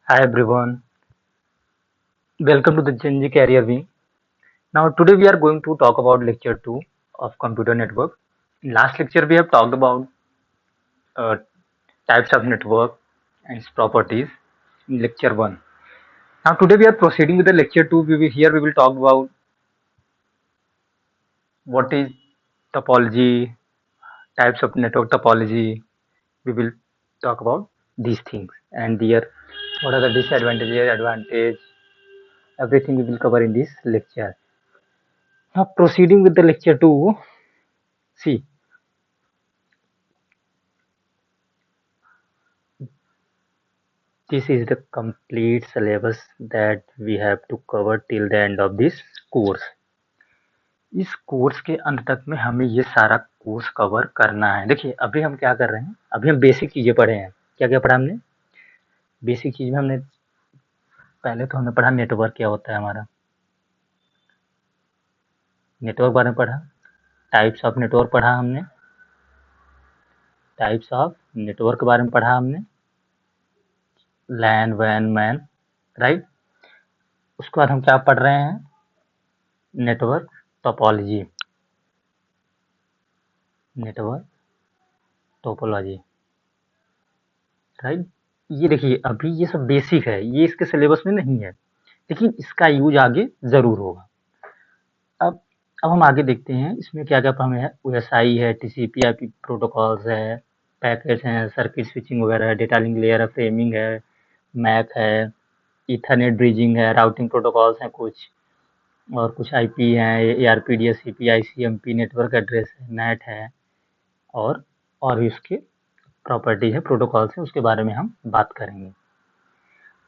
Hi everyone, welcome to the Gen Z Career Wing. Now today we are going to talk about lecture 2 of computer network. In last lecture we have talked about uh, types of network and its properties in lecture 1. Now today we are proceeding with the lecture 2. Here we will talk about what is topology, types of network topology. We will talk about these things and their what are the disadvantages, advantage, everything we will cover in this lecture. Now proceeding with the lecture 2, see this is the complete syllabus that we have to cover till the end of this course. इस course के अंत तक में हमें ये सारा course cover करना है। देखिए अभी हम क्या कर रहे हैं, अभी हम बेसिक चीजें पढ़े हैं। क्या क्या पढ़ा हमने? बेसिक चीज में हमने पहले तो हमने पढ़ा नेटवर्क क्या होता है हमारा, नेटवर्क बारे में पढ़ा, टाइप्स ऑफ नेटवर्क पढ़ा हमने, टाइप्स ऑफ नेटवर्क के बारे में पढ़ा हमने, लैन वैन मैन, राइट। उसके बाद हम क्या पढ़ रहे हैं, network topology, network topology, right. ये देखिए अभी ये सब बेसिक है, ये इसके सिलेबस में नहीं है, लेकिन इसका यूज आगे जरूर होगा। अब हम आगे देखते हैं इसमें क्या क्या हमें है। ओएसआई है, टीसीपी आईपी प्रोटोकॉल्स है, पैकेट्स हैं, सर्किट स्विचिंग वगैरह है, डेटा लिंक लेयर है, फ्रेमिंग है, मैक है, ईथरनेट ब्रिजिंग है, राउटिंग प्रोटोकॉल्स हैं कुछ, और कुछ आईपी हैं, ARP DSCP ICMP, network address है, नेट है, और भी उसके प्रॉपर्टी है, प्रोटोकॉल्स है, उसके बारे में हम बात करेंगे।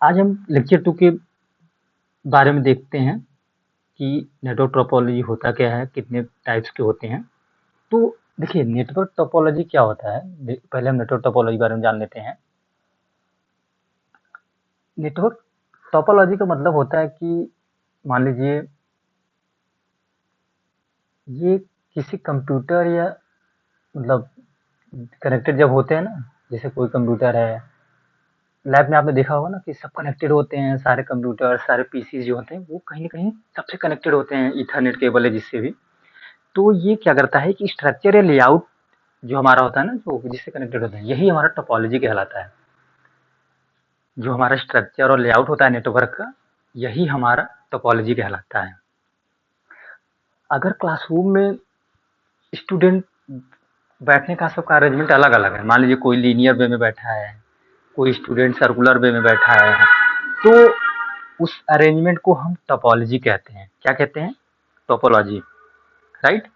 आज हम लेक्चर 2 के बारे में देखते हैं कि नेटवर्क टोपोलॉजी होता क्या है, कितने टाइप्स के होते हैं। तो देखिए नेटवर्क टोपोलॉजी क्या होता है, पहले हम नेटवर्क टोपोलॉजी के बारे में जान लेते हैं। नेटवर्क टोपोलॉजी का मतलब होता है कि मान लीजिए ये किसी कंप्यूटर या मतलब कनेक्टेड जब होते हैं ना, जैसे कोई कंप्यूटर है, लैब में आपने देखा होगा ना कि सब कनेक्टेड होते हैं, सारे कंप्यूटर सारे पीसी जो होते हैं वो कहीं ना कहीं सबसे कनेक्टेड होते हैं, ईथरनेट केबल है जिससे भी। तो ये क्या करता है कि स्ट्रक्चर या लेआउट जो हमारा होता है ना, जो जिससे कनेक्टेड होता है, यही हमारा टोपोलॉजी कहलाता है। जो हमारा स्ट्रक्चर और लेआउट होता है नेटवर्क का, यही हमारा टोपोलॉजी कहलाता है। अगर क्लासरूम में स्टूडेंट बैठने का सबका अरेंजमेंट अलग अलग है, मान लीजिए कोई लीनियर वे में बैठा है, कोई स्टूडेंट सर्कुलर वे में बैठा है, तो उस अरेंजमेंट को हम टोपोलॉजी कहते हैं। क्या कहते हैं? Topology, right.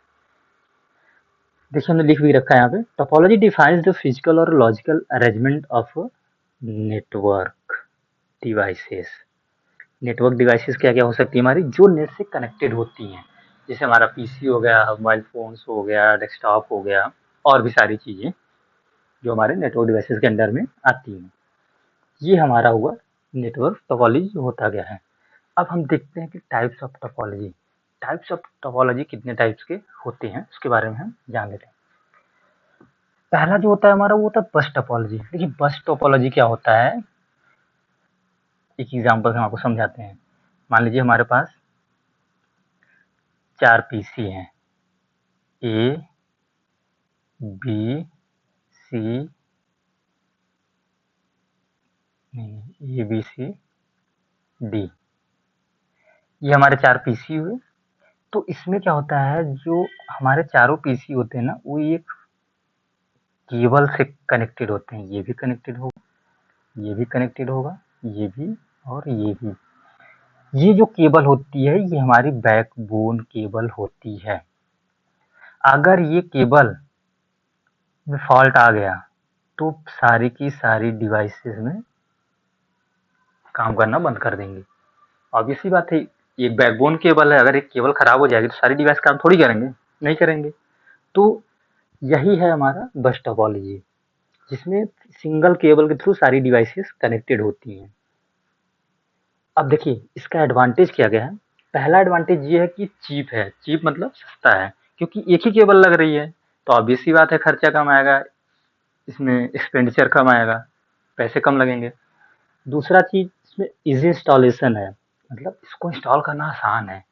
देखिए हमने लिख भी रखा है यहाँ पे, टोपोलॉजी डिफाइंस द फिजिकल और logical arrangement of network devices. Network devices क्या क्या हो सकती है हमारी, जो नेट से कनेक्टेड होती हैं, जैसे हमारा पीसी हो गया, मोबाइल फोन्स हो गया, डेस्कटॉप हो गया, और भी सारी चीजें जो हमारे नेटवर्क डिवाइसेस के अंडर में आती हैं। ये हमारा हुआ नेटवर्क टोपोलॉजी होता गया है। अब हम देखते हैं कि types of topology, types of topology कितने टाइप्स के होते हैं उसके बारे में हम जान लेते हैं। पहला जो होता है हमारा वो होता है बस टोपोलॉजी। देखिए बस टोपोलॉजी क्या होता है, एक एग्जांपल से हम आपको समझाते हैं। मान लीजिए हमारे पास 4 पीसी हैं, ए बी सी, नहीं ए बी सी डी, ये हमारे 4 पीसी हुए। तो इसमें क्या होता है, जो हमारे चारों पीसी होते हैं ना, वो एक केबल से कनेक्टेड होते हैं। ये भी कनेक्टेड होगा, ये भी कनेक्टेड होगा, ये भी और ये भी। ये जो केबल होती है ये हमारी बैकबोन केबल होती है। अगर ये केबल में फॉल्ट आ गया तो सारी की सारी डिवाइसेस में काम करना बंद कर देंगे। ऑब्वियस सी बात है, ये बैकबोन केबल है, अगर एक केबल खराब हो जाएगी तो सारी डिवाइस काम थोड़ी करेंगे, नहीं करेंगे। तो यही है हमारा बस टोपोलॉजी, जिसमें सिंगल केबल के थ्रू सारी डिवाइसेस कनेक्टेड होती हैं। अब देखिए इसका एडवांटेज क्या क्या है। पहला एडवांटेज ये है कि चीप है, चीप मतलब सस्ता है, क्योंकि एक ही केबल लग रही है तो ऑब्वियस सी बात है खर्चा कम आएगा, इसमें एक्सपेंडिचर कम आएगा, पैसे कम लगेंगे। दूसरा चीज़ इसमें ईज़ी इंस्टॉलेशन है, मतलब इसको इंस्टॉल करना आसान है।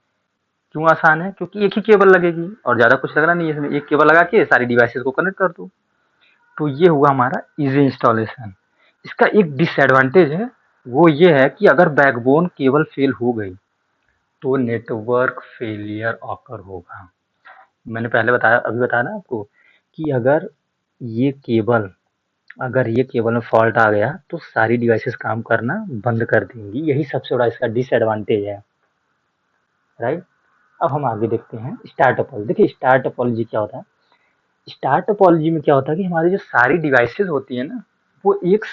क्यों आसान है? क्योंकि एक ही केबल लगेगी और ज़्यादा कुछ लगना नहीं है इसमें, एक केबल लगा के सारी डिवाइसेज़ को कनेक्ट कर दो। तो ये हुआ हमारा ईज़ी इंस्टॉलेशन। इसका एक डिसएडवांटेज है, वो ये है कि अगर बैकबोन केबल फेल हो गई, तो नेटवर्क फेलियर ऑकर होगा। मैंने पहले बताया, अभी बताया ना आपको कि ये केबल अगर ये केबल में फॉल्ट आ गया तो सारी डिवाइसेस काम करना बंद कर देंगी। यही सबसे बड़ा इसका डिसएडवांटेज है, राइट। अब हम आगे देखते हैं स्टार टोपोलॉजी। देखिए स्टार टोपोलॉजी क्या होता है। स्टार टोपोलॉजी में क्या होता है कि हमारी जो सारी डिवाइसेस होती है ना, वो एक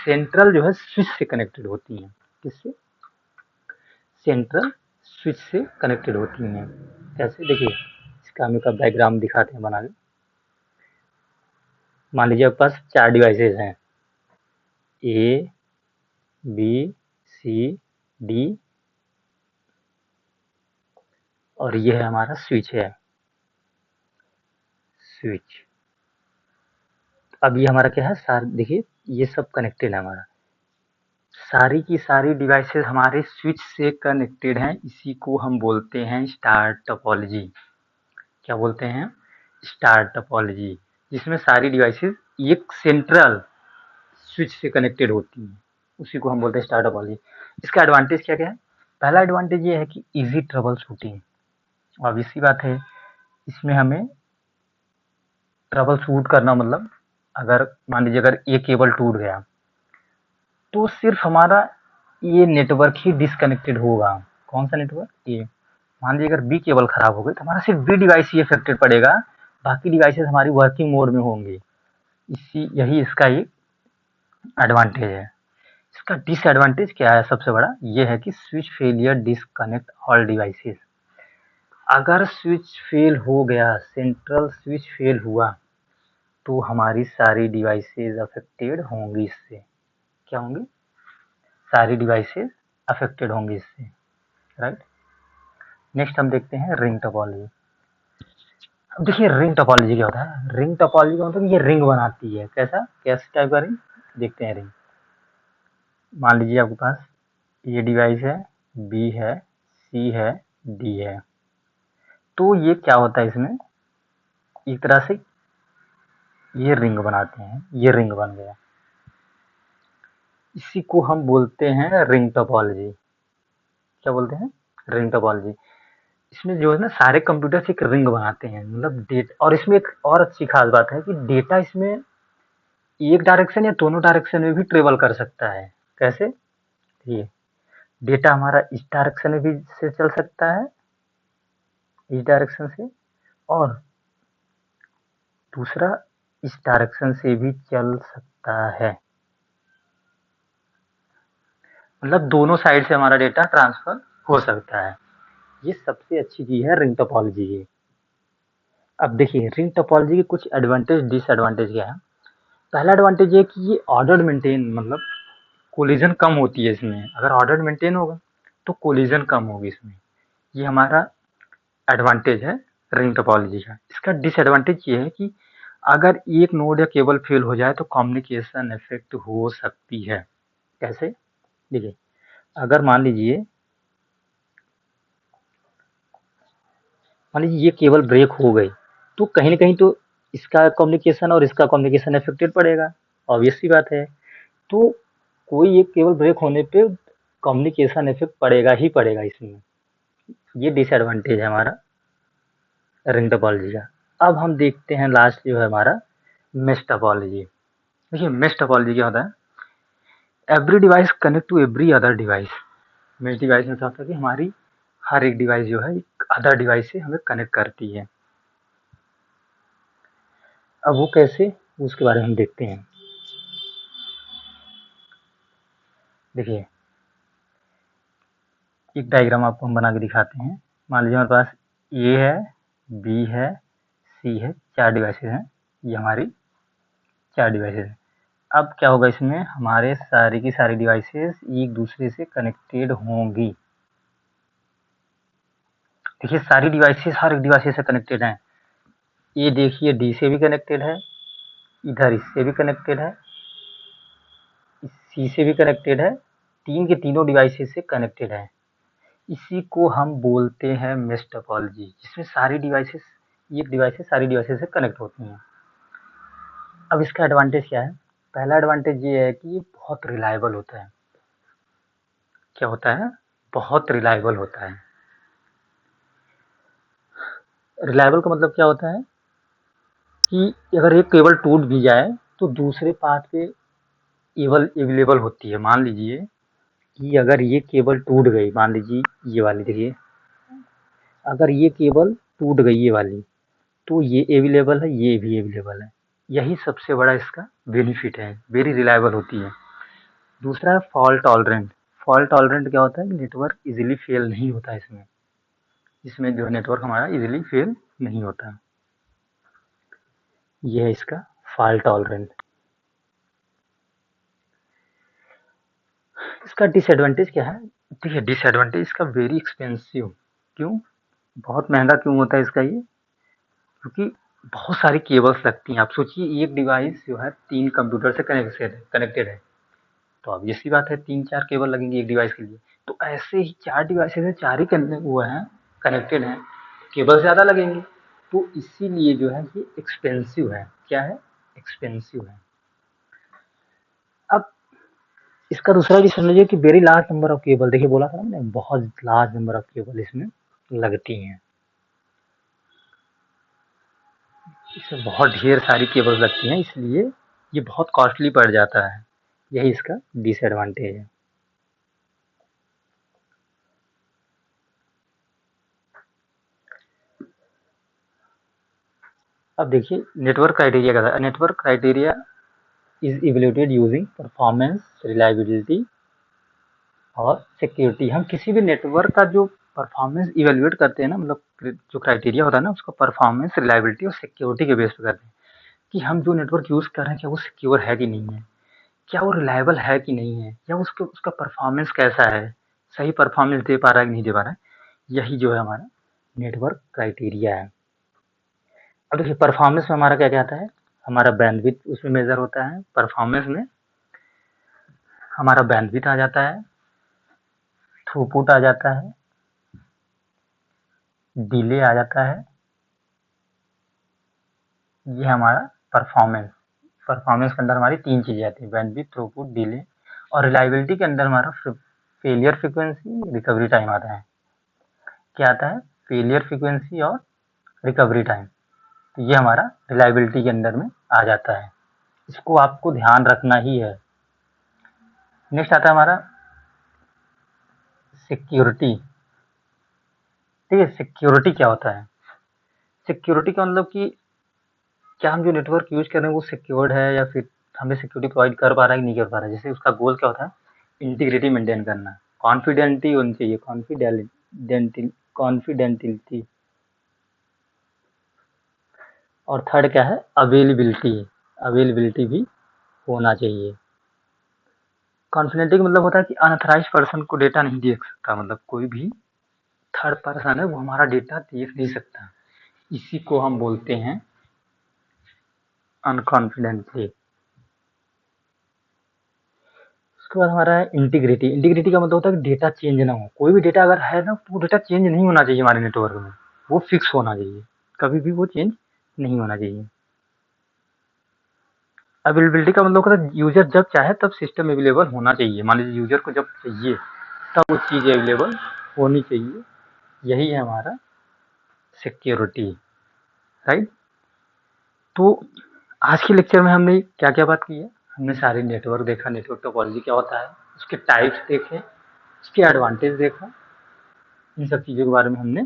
सेंट्रल जो है स्विच से कनेक्टेड होती हैं। किससे? सेंट्रल स्विच से कनेक्टेड होती हैं। कैसे? देखिए इसका हम एक डायग्राम दिखाते हैं बना के। मान लीजिए आपके पास 4 डिवाइसेस हैं, ए बी सी डी और ये है हमारा स्विच है, स्विच। अब ये हमारा क्या है, सारे देखिए ये सब कनेक्टेड है हमारा, सारी की सारी डिवाइसेस हमारे स्विच से कनेक्टेड हैं। इसी को हम बोलते हैं स्टार टोपोलॉजी। क्या बोलते हैं? स्टार टोपोलॉजी, जिसमें सारी डिवाइसेस एक सेंट्रल स्विच से कनेक्टेड होती हैं, उसी को हम बोलते हैं स्टार टोपोलॉजी। इसका एडवांटेज क्या क्या है? पहला एडवांटेज ये है कि इजी ट्रबल शूटिंग। अब इसी बात है, इसमें हमें ट्रबल शूट करना, मतलब अगर मान लीजिए अगर ये केबल टूट गया तो सिर्फ हमारा ये नेटवर्क ही डिसकनेक्टेड होगा। कौन सा नेटवर्क? ये। मान लीजिए अगर बी केबल खराब हो गई तो हमारा सिर्फ बी डिवाइस ही अफेक्टेड पड़ेगा, बाकी डिवाइसेस हमारी वर्किंग मोड में होंगी। यही इसका एक एडवांटेज है। इसका डिसएडवांटेज क्या है? सबसे बड़ा ये है कि switch failure disconnect all devices. अगर स्विच फेल हो गया, सेंट्रल स्विच फेल हुआ, तो हमारी सारी डिवाइसेस अफेक्टेड होंगी इससे। क्या होंगी? सारी डिवाइसेस अफेक्टेड होंगी इससे, राइट। नेक्स्ट हम देखते हैं रिंग टोपोलॉजी। अब देखिए रिंग टोपोलॉजी क्या होता है। रिंग टोपोलॉजी का मतलब ये रिंग बनाती है। कैसा? कैसे टाइप का रिंग? देखते हैं रिंग। मान लीजिए आपके पास ये डिवाइस है, बी है, सी है, डी है। तो ये क्या होता है, इसमें एक तरह से ये रिंग बनाते हैं, ये रिंग बन गया। इसी को हम बोलते हैं रिंग टोपोलॉजी। क्या बोलते हैं? Ring topology. इसमें जो है ना सारे कंप्यूटर एक रिंग बनाते हैं, मतलब डेटा। और इसमें एक और अच्छी खास बात है कि डेटा इसमें एक डायरेक्शन या दोनों डायरेक्शन में भी ट्रेवल कर सकता है। कैसे? ये डेटा हमारा इस डायरेक्शन में भी से चल सकता है, इस डायरेक्शन से, और दूसरा इस डायरेक्शन से भी चल सकता है। मतलब दोनों साइड से हमारा डेटा ट्रांसफर हो सकता है। ये सबसे अच्छी चीज है रिंग टोपोलॉजी की। अब देखिए रिंग टोपोलॉजी के कुछ एडवांटेज डिसएडवांटेज क्या है। पहला एडवांटेज ये कि ये ऑर्डर मेंटेन, मतलब कोलिजन कम होती है इसमें। अगर ऑर्डर मेंटेन होगा तो कोलिजन कम होगी इसमें। ये हमारा एडवांटेज है रिंग टोपोलॉजी का। इसका डिसएडवांटेज ये है कि अगर एक नोड या केबल फेल हो जाए तो कम्युनिकेशन इफेक्ट हो सकती है। कैसे? देखिए अगर मान लीजिए ये केबल ब्रेक हो गई, तो कहीं ना कहीं तो इसका कम्युनिकेशन और इसका कम्युनिकेशन अफेक्टेड पड़ेगा। ऑब्वियस सी बात है। तो कोई एक केबल ब्रेक होने पे कम्युनिकेशन इफेक्ट पड़ेगा ही पड़ेगा इसमें। ये डिसएडवांटेज है हमारा रिंग टोपोलॉजी का। अब हम देखते हैं लास्ट जो है हमारा मेश टोपोलॉजी। देखिए मेश टोपोलॉजी क्या होता है। Every device connect to every other device. Mesh device में क्या होता है कि हमारी हर एक डिवाइस जो है एक अदर डिवाइस से हमें कनेक्ट करती है। अब वो कैसे, उसके बारे में हम देखते हैं। देखिए एक डायग्राम आपको हम बना के दिखाते हैं। मान लीजिए हमारे पास ए है, बी है, सी है, 4 डिवाइसेस हैं। ये हमारी 4 डिवाइसेस हैं। अब क्या होगा, इसमें हमारे सारी की सारी डिवाइसेस एक दूसरे से कनेक्टेड होंगी। देखिए सारी डिवाइसेस हर एक डिवाइस से कनेक्टेड हैं। ये देखिए डी से भी कनेक्टेड है, इधर इससे भी कनेक्टेड है, सी से भी कनेक्टेड है, तीन के तीनों डिवाइसेस से कनेक्टेड है। इसी को हम बोलते हैं मेश टोपोलॉजी, जिसमें सारी डिवाइसेस, एक डिवाइस से सारी डिवाइसेस से कनेक्ट होती हैं। अब इसका एडवांटेज क्या है? पहला एडवांटेज ये है कि ये बहुत रिलायबल होता है। क्या होता है? बहुत रिलायबल होता है। रिलायबल का मतलब क्या होता है कि अगर एक केबल टूट भी जाए तो दूसरे पाथ पे केबल अवेलेबल होती है। मान लीजिए कि अगर ये केबल टूट गई, मान लीजिए ये वाली देखिए, अगर ये केबल टूट गई ये वाली, तो ये अवेलेबल है, ये भी अवेलेबल है। यही सबसे बड़ा इसका बेनिफिट है, वेरी रिलायबल होती है। दूसरा है फॉल्ट टॉलरेंट। फॉल्ट टॉलरेंट क्या होता है कि नेटवर्क इजीली फेल नहीं होता है इसमें। इसमें जो नेटवर्क हमारा इजीली फेल नहीं होता। ये है इसका फॉल्ट टॉलरेंट। इसका डिसएडवांटेज क्या है? देखिए, डिसएडवांटेज इसका वेरी एक्सपेंसिव। क्यों? बहुत महंगा क्यों होता है इसका ये? क्योंकि बहुत सारी केबल्स लगती हैं। आप सोचिए एक डिवाइस जो है 3 कंप्यूटर से कनेक्टेड है, तो ऑब्वियस सी बात है 3-4 केबल लगेंगे एक डिवाइस के लिए। तो ऐसे ही 4 डिवाइसेस हैं, 4 ही वो हैं, कनेक्टेड हैं, केबल ज़्यादा लगेंगे। तो इसीलिए जो है ये एक्सपेंसिव है। क्या है? एक्सपेंसिव है। अब इसका दूसरा डिसएडवांटेज है कि very large number of cable, देखिए बोला था ना मैंने, बहुत लार्ज नंबर ऑफ केबल इसमें लगती हैं। इसमें बहुत ढेर सारी केबल्स लगती हैं, इसलिए ये बहुत कॉस्टली पड़ जाता है। यही इसका डिसएडवांटेज है। अब देखिए नेटवर्क क्राइटेरिया का था। Network criteria is evaluated using performance, reliability और सिक्योरिटी। हम किसी भी नेटवर्क का जो परफॉर्मेंस इवेल्युएट करते हैं ना, मतलब जो क्राइटेरिया होता है ना, उसका परफॉर्मेंस, रिलायबिलिटी और सिक्योरिटी के बेस पे करते हैं कि हम जो नेटवर्क यूज कर रहे हैं क्या वो सिक्योर है कि नहीं है, क्या वो रिलायबल है कि नहीं है, या उसका परफॉर्मेंस कैसा है, सही परफॉर्मेंस दे पा रहा है कि नहीं दे पा रहा है। यही जो है हमारा नेटवर्क क्राइटेरिया है। अब देखिए परफॉर्मेंस में हमारा क्या क्या आता है? हमारा बैंडविड्थ उसमें मेजर होता है। परफॉर्मेंस में हमारा बैंडविड्थ आ जाता है, थ्रूपुट आ जाता है, डिले आ जाता है। ये हमारा परफॉर्मेंस। परफॉर्मेंस के अंदर हमारी 3 चीजें आती हैं, बैंडविड्थ, थ्रूपुट, डिले। और रिलायबिलिटी के अंदर हमारा फेलियर फ्रीक्वेंसी, रिकवरी टाइम आता है। क्या आता है? फेलियर फ्रीक्वेंसी और रिकवरी टाइम। तो ये हमारा रिलायबिलिटी के अंदर में आ जाता है। इसको आपको ध्यान रखना ही है। नेक्स्ट आता है हमारा सिक्योरिटी। ठीक है, सिक्योरिटी क्या होता है? सिक्योरिटी का मतलब कि क्या हम जो नेटवर्क यूज कर रहे हैं वो सिक्योर्ड है, या फिर हमें सिक्योरिटी प्रोवाइड कर पा रहा है कि नहीं कर पा रहा है। जैसे उसका गोल क्या होता है? इंटीग्रिटी मेंटेन करना, कॉन्फिडेंटिटी होनी चाहिए, कॉन्फिडेंटिलिटी। और थर्ड क्या है? अवेलेबिलिटी। अवेलेबिलिटी भी होना चाहिए। कॉन्फिडेंटिटी का मतलब होता है कि अनऑथराइज्ड पर्सन को डेटा नहीं देख सकता, मतलब कोई भी थर्ड पर्सन है वो हमारा डेटा देख नहीं सकता। इसी को हम बोलते हैं अनकॉन्फिडेंटली। उसके बाद हमारा है इंटीग्रिटी। इंटीग्रिटी का मतलब होता है कि डेटा चेंज ना हो। कोई भी डेटा अगर है ना, तो वो डेटा चेंज नहीं होना चाहिए हमारे नेटवर्क में, वो फिक्स होना चाहिए, कभी भी वो चेंज नहीं होना चाहिए। अवेलेबिलिटी का मतलब होता है यूजर जब चाहे तब सिस्टम अवेलेबल होना चाहिए। मान लीजिए यूजर को जब चाहिए तब वो चीज़ अवेलेबल होनी चाहिए। यही है हमारा सिक्योरिटी, राइट। तो आज के लेक्चर में हमने क्या क्या बात की है? हमने सारे नेटवर्क देखा, नेटवर्क टोपोलॉजी क्या होता है, उसके टाइप्स देखे, उसके एडवांटेज देखा, इन सब चीज़ों के बारे में हमने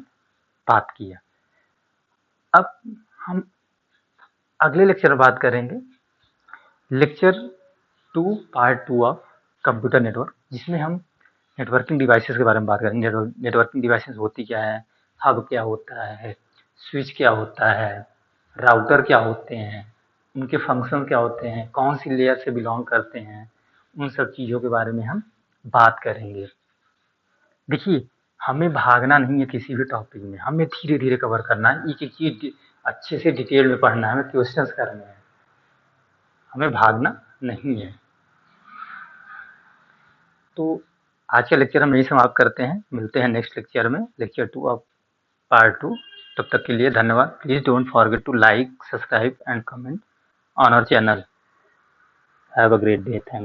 बात किया। अब हम अगले लेक्चर में बात करेंगे, lecture 2 part 2 of computer network, जिसमें हम नेटवर्किंग डिवाइसेस के बारे में बात करेंगे। नेटवर्किंग डिवाइसेस होती क्या है, हब क्या होता है, स्विच क्या होता है, राउटर क्या होते हैं, उनके फंक्शन क्या होते हैं, कौन सी लेयर से बिलोंग करते हैं, उन सब चीज़ों के बारे में हम बात करेंगे। देखिए हमें भागना नहीं है किसी भी टॉपिक में, हमें धीरे धीरे कवर करना है, एक एक चीज अच्छे से डिटेल में पढ़ना है, हमें क्वेश्चंस करने हैं, हमें भागना नहीं है। तो आज का लेक्चर हम यहीं समाप्त करते हैं, मिलते हैं नेक्स्ट लेक्चर में, लेक्चर 2 ऑफ पार्ट 2। तब तक के लिए धन्यवाद। Please don't forget to like, subscribe and comment on our channel. Have a great day. Thank